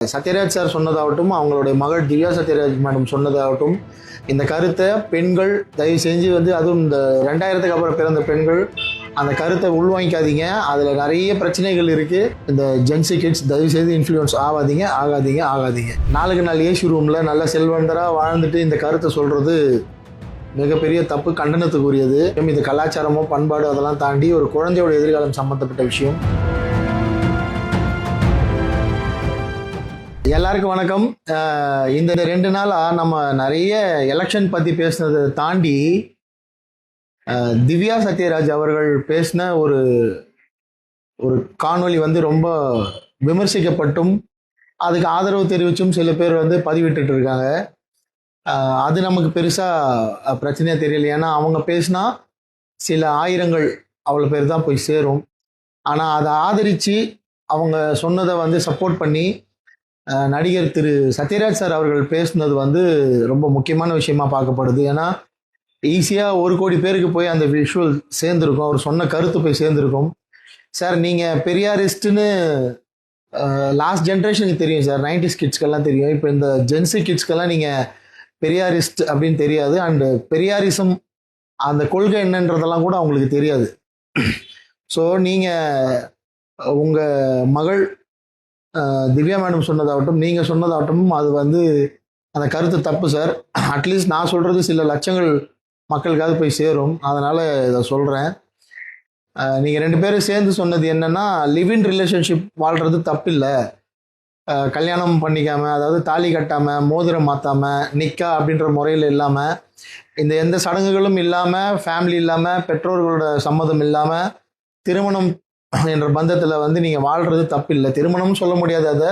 Sathyaraj sir சொன்னதாகட்டும், அவங்களுடைய மகள் Divya Sathyaraj madam சொன்னதாகட்டும், இந்த கருத்தை பெண்கள் தயவு செஞ்சு அதுவும் இந்த 2000க்கு அப்புறம் பிறந்த பெண்கள் அந்த கருத்தை உள்வாங்கிக்காதீங்க. அதில் நிறைய பிரச்சனைகள் இருக்குது. இந்த ஜென்சி கிட்ஸ் தயவு செய்து இன்ஃப்ளூயன்ஸ் ஆகாதீங்க. நாளுக்கு நாள் ஏசி ரூமில் நல்ல செல்வந்தராக வாழ்ந்துட்டு இந்த கருத்தை சொல்கிறது மிகப்பெரிய தப்பு, கண்டனத்துக்குரியது. இது கலாச்சாரமோ பண்பாடு அதெல்லாம் தாண்டி ஒரு குழந்தையோட எதிர்காலம் சம்மந்தப்பட்ட விஷயம். எல்லாருக்கும் வணக்கம். இந்த 2 நாளாக நம்ம நிறைய எலெக்ஷன் பற்றி பேசுனதை தாண்டி திவ்யா சத்யராஜ் அவர்கள் பேசின ஒரு காணொளி ரொம்ப விமர்சிக்கப்பட்டும் அதுக்கு ஆதரவு தெரிவிச்சும் சில பேர் பதிவிட்டு இருக்காங்க. அது நமக்கு பெருசாக பிரச்சனையாக தெரியல. ஏன்னா அவங்க பேசினா சில ஆயிரங்கள் அவ்வளோ பேர் தான் போய் சேரும். ஆனால் அதை ஆதரித்து அவங்க சொன்னதை சப்போர்ட் பண்ணி நடிகர் திரு சத்யராஜ் சார் அவர்கள் பேசுனது ரொம்ப முக்கியமான விஷயமா பார்க்கப்படுது. ஏன்னா ஈஸியாக 1 கோடி பேருக்கு போய் அந்த விஷுவல் சேர்ந்துருக்கும், அவர் சொன்ன கருத்து போய் சேர்ந்துருக்கும். சார் நீங்கள் பெரியாரிஸ்ட்டுன்னு லாஸ்ட் ஜென்ரேஷனுக்கு தெரியும் சார், 90s கிட்ஸ்க்கெல்லாம் தெரியும். இப்போ இந்த ஜென்சி கிட்ஸ்க்கெல்லாம் நீங்கள் பெரியாரிஸ்ட் அப்படின்னு தெரியாது. அண்டு பெரியாரிசம் அந்த கொள்கை என்னன்றதெல்லாம் கூட அவங்களுக்கு தெரியாது. ஸோ நீங்கள் உங்கள் மகள் திவ்யா மேடம் சொன்னதாகட்டும், நீங்கள் சொன்னதாகட்டும், அது அந்த கருத்து தப்பு சார். அட்லீஸ்ட் நான் சொல்கிறது சில லட்சங்கள் மக்களுக்காவது போய் சேரும். அதனால் இதை சொல்கிறேன். நீங்கள் 2 பேரும் சேர்ந்து சொன்னது என்னென்னா, லிவ் இன் ரிலேஷன்ஷிப் வாழ்கிறது தப்பில்லை. கல்யாணம் பண்ணிக்காமல், அதாவது தாலி கட்டாமல், மோதிரம் மாற்றாமல், நிக்கா அப்படின்ற முறையில் இல்லாமல், இந்த எந்த சடங்குகளும் இல்லாமல், ஃபேமிலி இல்லாமல், பெற்றோர்களோட சம்மதம் இல்லாமல் திருமணம் என்ற பந்தத்தில் நீங்கள் வாழ்கிறது தப்பில்லை. திருமணம்னு சொல்ல முடியாது, அதை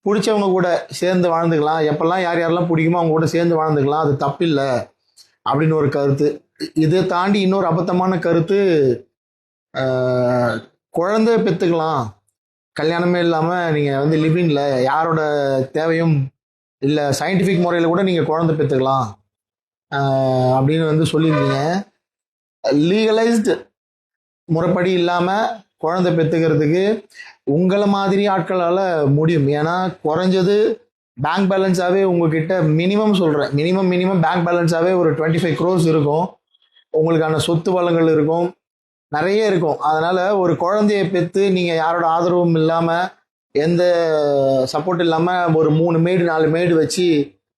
பிடிச்சவங்க கூட சேர்ந்து வாழ்ந்துக்கலாம். எப்பெல்லாம் யாரெல்லாம் பிடிக்குமோ அவங்க கூட சேர்ந்து வாழ்ந்துக்கலாம், அது தப்பில்லை அப்படின்னு ஒரு கருத்து. இதை தாண்டி இன்னொரு அபத்தமான கருத்து, குழந்தை பெற்றுக்கலாம், கல்யாணமே இல்லாமல் நீங்கள் லிவிங்கில் யாரோட தேவையும் இல்லை, சயின்டிஃபிக் முறையில் கூட நீங்கள் குழந்தை பெற்றுக்கலாம் அப்படின்னு சொல்லியிருந்தீங்க. லீகலைஸ்டு முறைப்படி இல்லாமல் குழந்தை பெற்றுக்கிறதுக்கு உங்களை மாதிரி ஆட்களால் முடியும். ஏன்னா குறைஞ்சது பேங்க் பேலன்ஸாகவே உங்ககிட்ட மினிமம் பேங்க் பேலன்ஸாகவே ஒரு 25 crores இருக்கும். உங்களுக்கான சொத்து வளங்கள் இருக்கும், நிறைய இருக்கும். அதனால் ஒரு குழந்தையை பெற்று நீங்கள் யாரோட ஆதரவும் இல்லாமல், எந்த சப்போர்ட் இல்லாமல் ஒரு 3 மேடு 4 மேடு வச்சு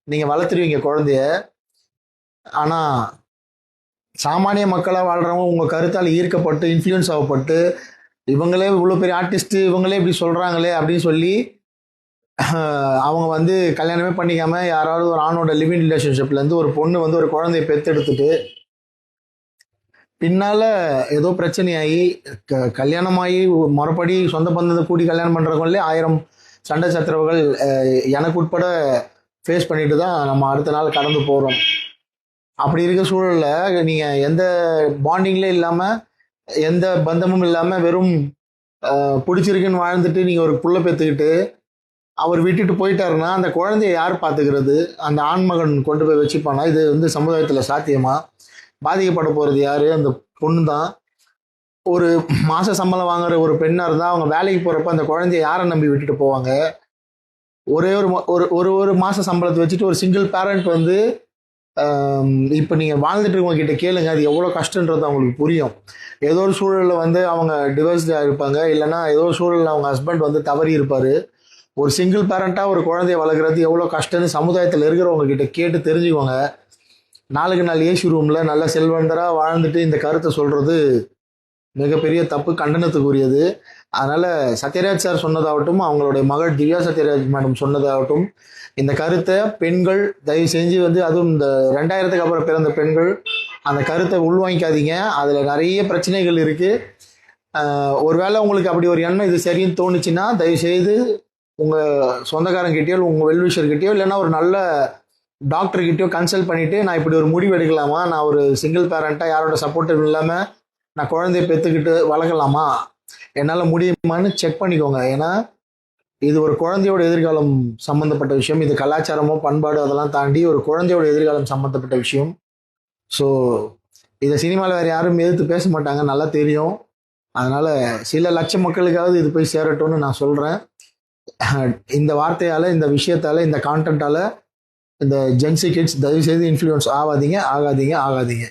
நீங்கள் வளர்த்துருவீங்க குழந்தைய. ஆனால் சாமானிய மக்களாக வாழ்கிறவங்க உங்கள் கருத்தால் ஈர்க்கப்பட்டு இன்ஃப்ளூயன்ஸ் ஆகப்பட்டு, இவங்களே இவ்வளோ பெரிய ஆர்டிஸ்ட்டு, இவங்களே இப்படி சொல்கிறாங்களே அப்படின்னு சொல்லி அவங்க கல்யாணமே பண்ணிக்காமல் யாராவது ஒரு ஆணோட லிவிங் ரிலேஷன்ஷிப்லேருந்து ஒரு பொண்ணு ஒரு குழந்தைய பெற்றெடுத்துட்டு பின்னால் ஏதோ பிரச்சனையாகி கல்யாணமாகி முறைப்படி சொந்த பந்தத்தை கூடி கல்யாணம் பண்ணுறவங்களே 1000 சண்டை சச்சரவுகள் எனக்கு உட்பட ஃபேஸ் பண்ணிட்டு தான் நம்ம அடுத்த நாள் கடந்து போகிறோம். அப்படி இருக்க சூழலில் நீங்கள் எந்த பாண்டிங்லே இல்லாமல், எந்த பந்தமும் இல்லாமல், வெறும் பிடிச்சிருக்குன்னு வாழ்ந்துட்டு நீங்கள் ஒரு புள்ள பெற்றுக்கிட்டு அவர் விட்டுட்டு போயிட்டாருன்னா அந்த குழந்தைய யார் பார்த்துக்கிறது? அந்த ஆண்மகன் கொண்டு போய் வச்சுப்பானா? இது சமுதாயத்தில் சாத்தியமா? பாதிக்கப்பட போகிறது யார்? அந்த பொண்ணு தான். ஒரு மாத சம்பளம் வாங்குற ஒரு பெண்ணாக இருந்தால் அவங்க வேலைக்கு போகிறப்ப அந்த குழந்தைய யாரை நம்பி விட்டுட்டு போவாங்க? ஒரே ஒரு மாத சம்பளத்தை வச்சுட்டு ஒரு சிங்கிள் பேரண்ட் இப்போ நீங்கள் வாழ்ந்துட்டு இருக்கவங்க கிட்ட கேளுங்க, அது எவ்வளோ கஷ்டன்றது அவங்களுக்கு புரியும். ஏதோ ஒரு சூழலில் அவங்க டிவோர்ஸ்டாக இருப்பாங்க, இல்லைன்னா ஏதோ ஒரு சூழலில் அவங்க ஹஸ்பண்ட் தவறி இருப்பார். ஒரு சிங்கிள் பேரண்ட்டாக ஒரு குழந்தைய வளர்க்குறது எவ்வளோ கஷ்டம்னு சமுதாயத்தில் இருக்கிறவங்க கிட்ட கேட்டு தெரிஞ்சுக்கோங்க. நாளுக்கு நாள் ஏசி ரூமில் நல்ல செல்வந்தராக வாழ்ந்துட்டு இந்த கருத்தை சொல்கிறது மிகப்பெரிய தப்பு, கண்டனத்துக்குரியது. அதனால் சத்யராஜ் சார் சொன்னதாகட்டும், அவங்களுடைய மகள் திவ்யா சத்யராஜ் மேடம் சொன்னதாகட்டும், இந்த கருத்தை பெண்கள் தயவு செஞ்சு அதுவும் இந்த 2000க்கு அப்புறம் பிறந்த பெண்கள் அந்த கருத்தை உள்வாங்கிக்காதீங்க. அதில் நிறைய பிரச்சனைகள் இருக்குது. ஒருவேளை உங்களுக்கு அப்படி ஒரு எண்ணம் இது சரின்னு தோணுச்சுன்னா தயவுசெய்து உங்கள் சொந்தக்காரங்கிட்டயோ உங்கள் வெல்விஷர்கிட்டயோ இல்லைன்னா ஒரு நல்ல டாக்டர்கிட்டயோ கன்சல்ட் பண்ணிவிட்டு, நான் இப்படி ஒரு முடிவு எடுக்கலாமா, நான் ஒரு சிங்கிள் பேரண்ட்டாக யாரோட சப்போர்ட் இல்லாமல் நான் குழந்தைய பெற்றுக்கிட்டு வளர்க்கலாமா, என்னால் முடியுமான்னு செக் பண்ணிக்கோங்க. ஏன்னா இது ஒரு குழந்தையோட எதிர்காலம் சம்மந்தப்பட்ட விஷயம். இது கலாச்சாரமோ பண்பாடு அதெல்லாம் தாண்டி ஒரு குழந்தையோட எதிர்காலம் சம்மந்தப்பட்ட விஷயம். ஸோ இதை சினிமாவில் வேறு யாரும் எதிர்த்து பேச மாட்டாங்க, நல்லா தெரியும். அதனால் சில லட்சம் மக்களுக்காவது இது போய் சேரட்டும்னு நான் சொல்கிறேன். இந்த வார்த்தையால், இந்த விஷயத்தால், இந்த கான்டென்ட்டால் இந்த ஜென்சி கிட்ஸ் தயவு செய்து இன்ஃப்ளூயன்ஸ் ஆகாதீங்க, ஆகாதீங்க, ஆகாதீங்க.